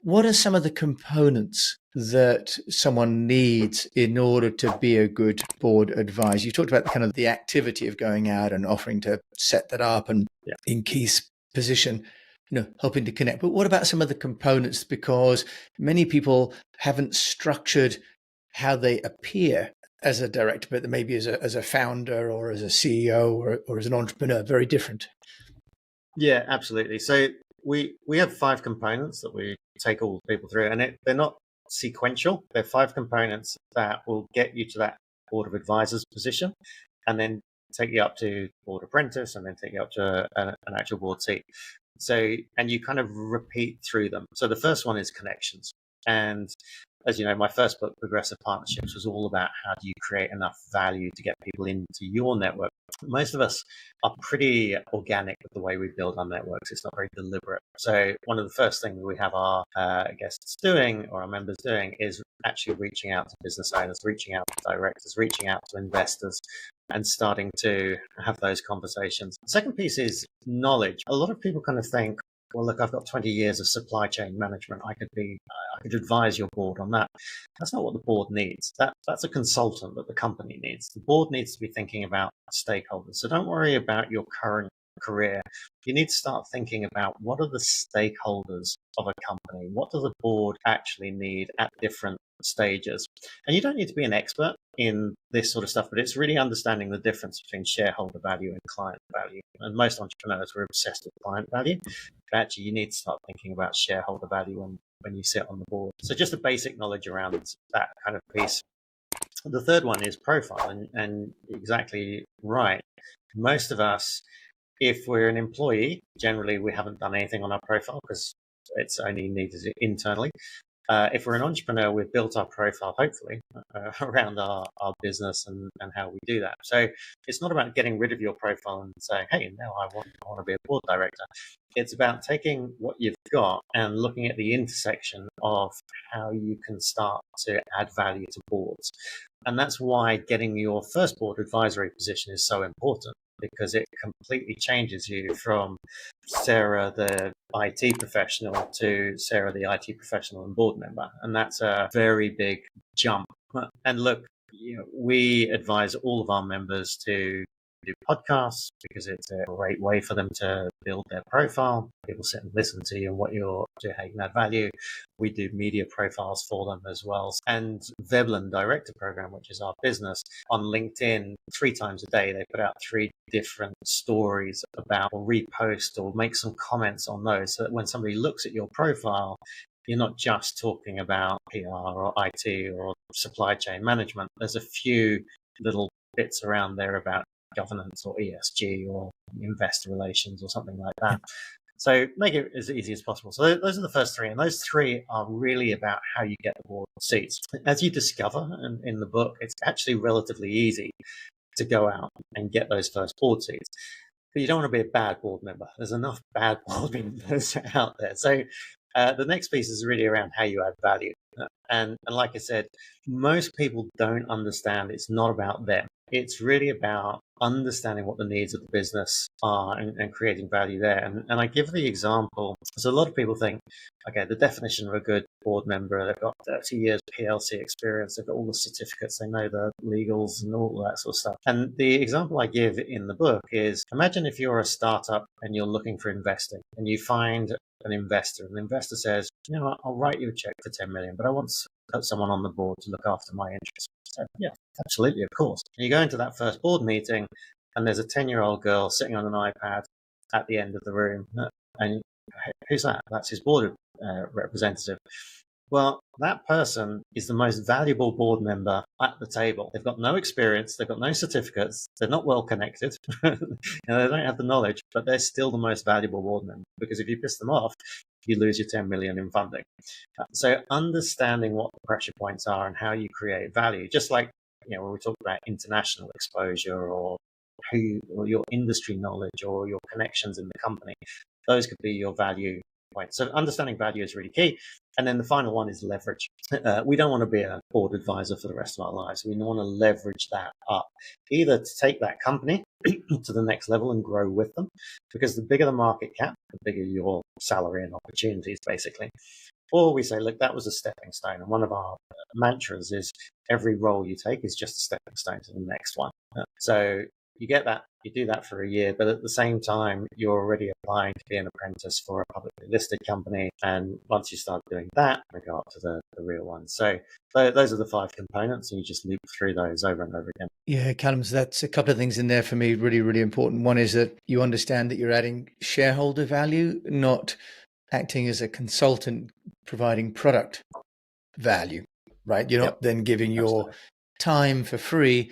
What are some of the components that someone needs in order to be a good board advisor? You talked about the kind of the activity of going out and offering to set that up and in key position, helping to connect. But what about some of the components? Because many people haven't structured how they appear as a director, but maybe as a founder or as a CEO or as an entrepreneur, very different. Yeah, absolutely. So we have 5 components that we take all people through, and they're not sequential. They're 5 components that will get you to that board of advisors position, and then take you up to board apprentice, and then take you up to an actual board seat. So, and you kind of repeat through them. So the first one is connections. And as you know, my first book, Progressive Partnerships, was all about how do you create enough value to get people into your network. Most of us are pretty organic with the way we build our networks. It's not very deliberate. So one of the first things we have our guests doing, or our members doing, is actually reaching out to business owners, reaching out to directors, reaching out to investors, and starting to have those conversations. The second piece is knowledge. A lot of people kind of think, well, look, I've got 20 years of supply chain management. I could advise your board on that. That's not what the board needs. That's a consultant that the company needs. The board needs to be thinking about stakeholders. So don't worry about your current career. You need to start thinking about what are the stakeholders of a company? What does the board actually need at different stages? And you don't need to be an expert in this sort of stuff, but it's really understanding the difference between shareholder value and client value. And most entrepreneurs are obsessed with client value. But actually, you need to start thinking about shareholder value when you sit on the board. So just a basic knowledge around that kind of piece. The third one is profile, and exactly right. Most of us, if we're an employee, generally we haven't done anything on our profile because it's only needed internally. If we're an entrepreneur, we've built our profile, hopefully, around our business and how we do that. So it's not about getting rid of your profile and saying, hey, now I want to be a board director. It's about taking what you've got and looking at the intersection of how you can start to add value to boards. And that's why getting your first board advisory position is so important, because it completely changes you from Sarah, the IT professional, to Sarah, the IT professional and board member. And that's a very big jump. And look, we advise all of our members to do podcasts because it's a great way for them to build their profile. People sit and listen to you and what you're doing, how you can add value. We do media profiles for them as well. And Veblen Director Program, which is our business, on LinkedIn, 3 times a day, they put out 3 different stories about, or repost or make some comments on those, so that when somebody looks at your profile, you're not just talking about PR or IT or supply chain management. There's a few little bits around there about governance or ESG or investor relations or something like that. So make it as easy as possible. So those are the first 3, and those 3 are really about how you get the board seats. As you discover in the book, it's actually relatively easy to go out and get those first board seats. But you don't want to be a bad board member. There's enough bad board members out there. So the next piece is really around how you add value. And like I said, most people don't understand it's not about them. It's really about understanding what the needs of the business are and creating value there. And I give the example. So a lot of people think, okay, the definition of a good board member, they've got 30 years PLC experience, they've got all the certificates, they know the legals and all that sort of stuff. And the example I give in the book is, imagine if you're a startup and you're looking for investing and you find an investor, and the investor says, I'll write you a check for 10 million, but I want to put someone on the board to look after my interests. So, yeah, absolutely, of course. And you go into that first board meeting and there's a 10-year-old girl sitting on an iPad at the end of the room. And who's that? That's his board representative. Well, that person is the most valuable board member at the table. They've got no experience, they've got no certificates, they're not well connected, they don't have the knowledge, but they're still the most valuable board member, because if you piss them off, you lose your 10 million in funding. So understanding what the pressure points are and how you create value, just like when we talk about international exposure or your industry knowledge or your connections in the company, those could be your value points. So understanding value is really key. And then the final one is leverage. We don't want to be a board advisor for the rest of our lives. We want to leverage that up, either to take that company to the next level and grow with them, because the bigger the market cap, the bigger your salary and opportunities, basically. Or we say, look, that was a stepping stone. And one of our mantras is every role you take is just a stepping stone to the next one. So you get that, you do that for a year, but at the same time, you're already applying to be an apprentice for a publicly listed company. And once you start doing that, we go up to the real one. So those are the 5 components, and you just loop through those over and over again. Yeah, Callum, so that's a couple of things in there for me, really, really important. One is that you understand that you're adding shareholder value, not acting as a consultant providing product value, right? You're not then giving your time for free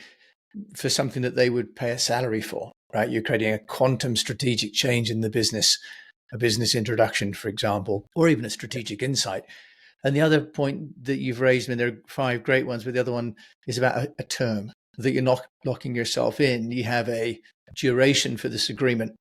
for something that they would pay a salary for, right? You're creating a quantum strategic change in the business, a business introduction, for example, or even a strategic insight. And the other point that you've raised, I mean, there are 5 great ones, but the other one is about a term that you're not locking yourself in. You have a duration for this agreement.